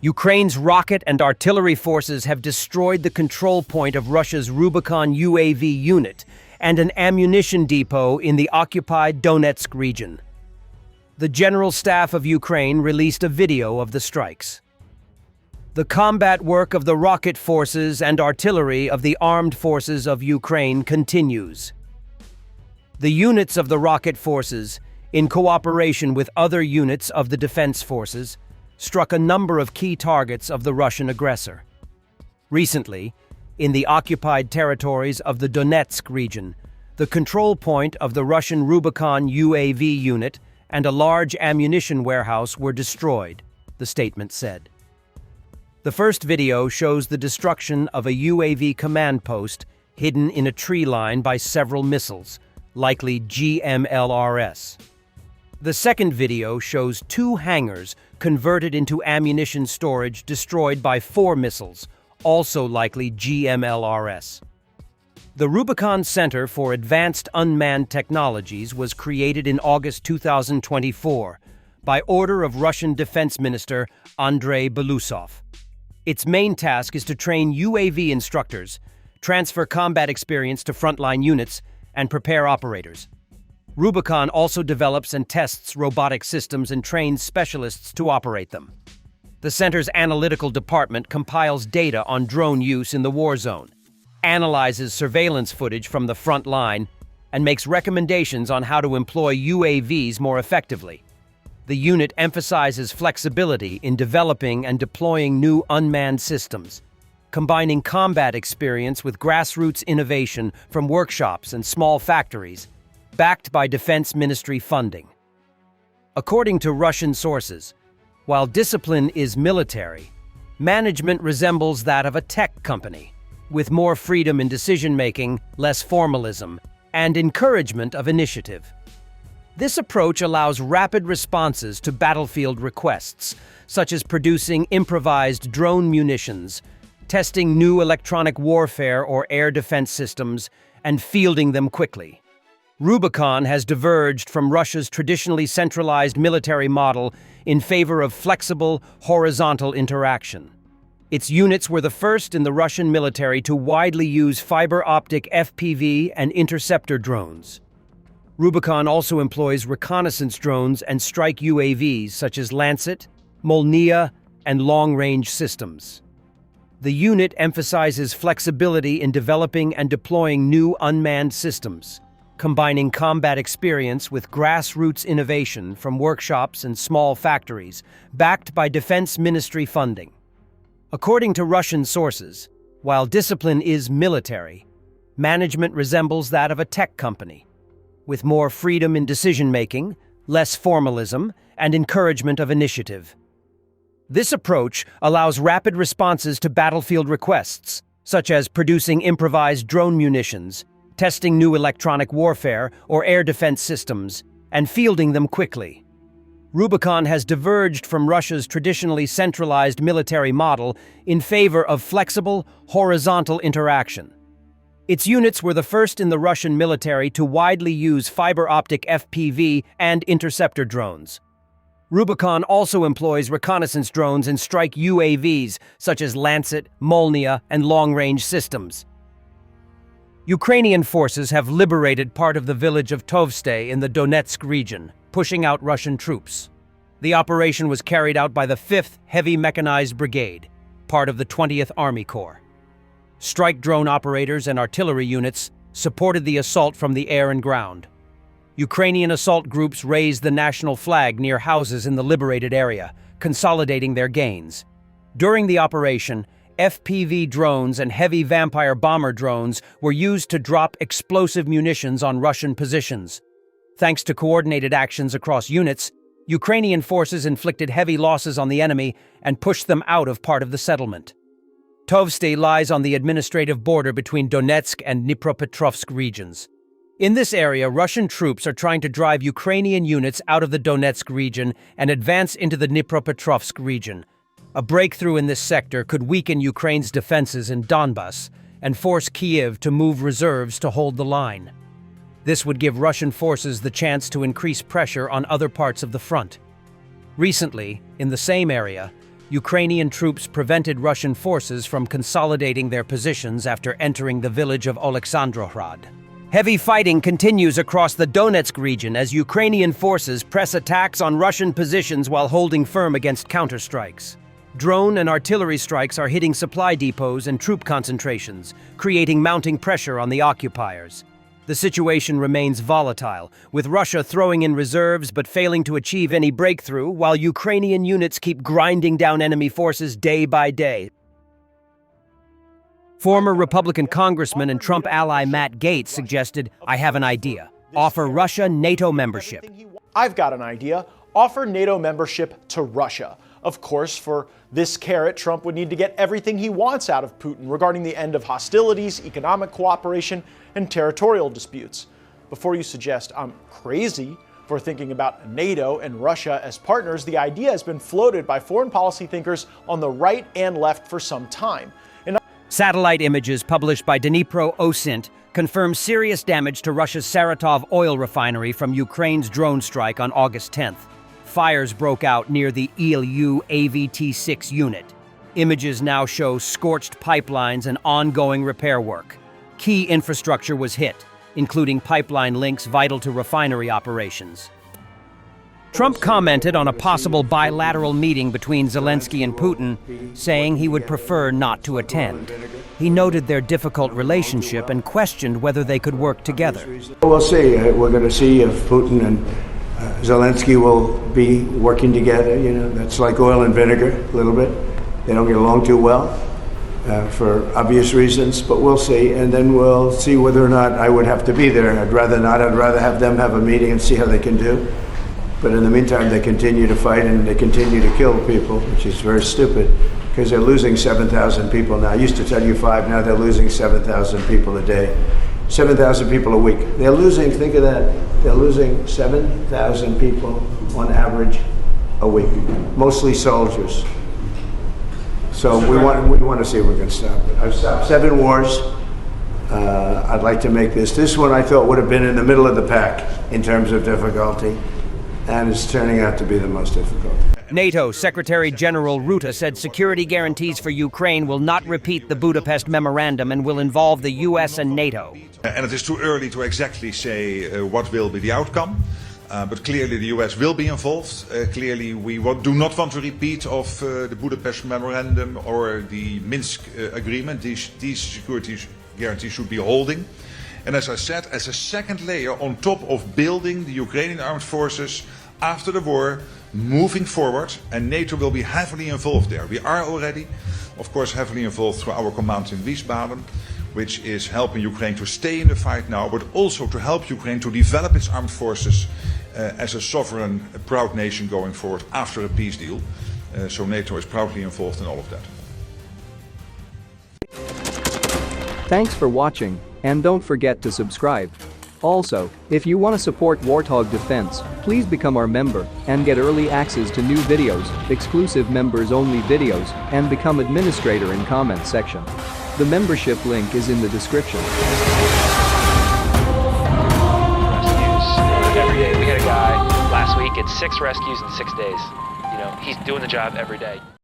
Ukraine's rocket and artillery forces have destroyed the control point of Russia's Rubicon UAV unit and an ammunition depot in the occupied Donetsk region. The General Staff of Ukraine released a video of the strikes. The combat work of the rocket forces and artillery of the armed forces of Ukraine continues. The units of the rocket forces, in cooperation with other units of the defense forces, struck a number of key targets of the Russian aggressor. Recently, in the occupied territories of the Donetsk region, the control point of the Russian Rubicon UAV unit and a large ammunition warehouse were destroyed, the statement said. The first video shows the destruction of a UAV command post hidden in a tree line by several missiles, likely GMLRS. The second video shows 2 hangars converted into ammunition storage destroyed by 4 missiles, also likely GMLRS. The Rubicon Center for Advanced Unmanned Technologies was created in August 2024 by order of Russian Defense Minister Andrei Belousov. Its main task is to train UAV instructors, transfer combat experience to frontline units, and prepare operators. Rubicon also develops and tests robotic systems and trains specialists to operate them. The center's analytical department compiles data on drone use in the war zone, analyzes surveillance footage from the front line, and makes recommendations on how to employ UAVs more effectively. The unit emphasizes flexibility in developing and deploying new unmanned systems, combining combat experience with grassroots innovation from workshops and small factories, backed by Defense Ministry funding. According to Russian sources, while discipline is military, management resembles that of a tech company, with more freedom in decision-making, less formalism, and encouragement of initiative. This approach allows rapid responses to battlefield requests, such as producing improvised drone munitions, testing new electronic warfare or air defense systems, and fielding them quickly. Rubicon has diverged from Russia's traditionally centralized military model in favor of flexible, horizontal interaction. Its units were the first in the Russian military to widely use fiber-optic FPV and interceptor drones. Rubicon also employs reconnaissance drones and strike UAVs such as Lancet, Molniya, and long-range systems. The unit emphasizes flexibility in developing and deploying new unmanned systems, combining combat experience with grassroots innovation from workshops and small factories, backed by Defense Ministry funding. According to Russian sources, while discipline is military, management resembles that of a tech company, with more freedom in decision-making, less formalism, and encouragement of initiative. This approach allows rapid responses to battlefield requests, such as producing improvised drone munitions, testing new electronic warfare or air defense systems, and fielding them quickly. Rubicon has diverged from Russia's traditionally centralized military model in favor of flexible, horizontal interaction. Its units were the first in the Russian military to widely use fiber-optic FPV and interceptor drones. Rubicon also employs reconnaissance drones and strike UAVs such as Lancet, Molniya, and long-range systems. Ukrainian forces have liberated part of the village of Tovste in the Donetsk region, pushing out Russian troops. The operation was carried out by the 5th Heavy Mechanized Brigade, part of the 20th Army Corps. Strike drone operators and artillery units supported the assault from the air and ground. Ukrainian assault groups raised the national flag near houses in the liberated area, consolidating their gains. During the operation, FPV drones and heavy Vampire bomber drones were used to drop explosive munitions on Russian positions. Thanks to coordinated actions across units, Ukrainian forces inflicted heavy losses on the enemy and pushed them out of part of the settlement. Tovste lies on the administrative border between Donetsk and Dnipropetrovsk regions. In this area, Russian troops are trying to drive Ukrainian units out of the Donetsk region and advance into the Dnipropetrovsk region. A breakthrough in this sector could weaken Ukraine's defenses in Donbas and force Kyiv to move reserves to hold the line. This would give Russian forces the chance to increase pressure on other parts of the front. Recently, in the same area, Ukrainian troops prevented Russian forces from consolidating their positions after entering the village of Oleksandrograd. Heavy fighting continues across the Donetsk region as Ukrainian forces press attacks on Russian positions while holding firm against counterstrikes. Drone and artillery strikes are hitting supply depots and troop concentrations, creating mounting pressure on the occupiers. The situation remains volatile, with Russia throwing in reserves but failing to achieve any breakthrough, while Ukrainian units keep grinding down enemy forces day by day. Former Republican Congressman and Trump ally Matt Gaetz suggested, "I have an idea. Offer Russia NATO membership." I've got an idea. Offer NATO membership to Russia. Of course, for this carrot, Trump would need to get everything he wants out of Putin regarding the end of hostilities, economic cooperation, and territorial disputes. Before you suggest I'm crazy for thinking about NATO and Russia as partners, the idea has been floated by foreign policy thinkers on the right and left for some time. Satellite images published by Dnipro OSINT confirm serious damage to Russia's Saratov oil refinery from Ukraine's drone strike on August 10th. Fires broke out near the ILU AVT-6 unit. Images now show scorched pipelines and ongoing repair work. Key infrastructure was hit, including pipeline links vital to refinery operations. Trump commented on a possible bilateral meeting between Zelensky and Putin, saying he would prefer not to attend. He noted their difficult relationship and questioned whether they could work together. We'll see. We're going to see if Putin and Zelensky will be working together. You know, that's like oil and vinegar, a little bit. They don't get along too well for obvious reasons, but we'll see. And then we'll see whether or not I would have to be there. I'd rather not. I'd rather have them have a meeting and see how they can do. But in the meantime, they continue to fight and they continue to kill people, which is very stupid because they're losing 7,000 people now. I used to tell you 5, now they're losing 7,000 people a day. 7,000 people a week. They're losing, think of that, they're losing 7,000 people on average a week, mostly soldiers. So we want to see if we can stop it. I've stopped 7 wars. I'd like to make this one I thought would have been in the middle of the pack in terms of difficulty, and it's turning out to be the most difficult. NATO Secretary General Rutte said security guarantees for Ukraine will not repeat the Budapest Memorandum and will involve the US and NATO. And it is too early to exactly say what will be the outcome, but clearly the US will be involved. Clearly we do not want to repeat of the Budapest Memorandum or the Minsk agreement. These security guarantees should be holding. And as I said, as a second layer on top of building the Ukrainian armed forces after the war, moving forward, and NATO will be heavily involved there. We are already, of course, heavily involved through our command in Wiesbaden, which is helping Ukraine to stay in the fight now, but also to help Ukraine to develop its armed forces as a sovereign, proud nation going forward after a peace deal. So NATO is proudly involved in all of that. Thanks for watching, and don't forget to subscribe. Also, if you want to support Warthog Defense, please become our member and get early access to new videos, exclusive members-only videos, and become administrator in comments section. The membership link is in the description. Rescues every day. We had a guy last week at 6 rescues in 6 days. You know, he's doing the job every day.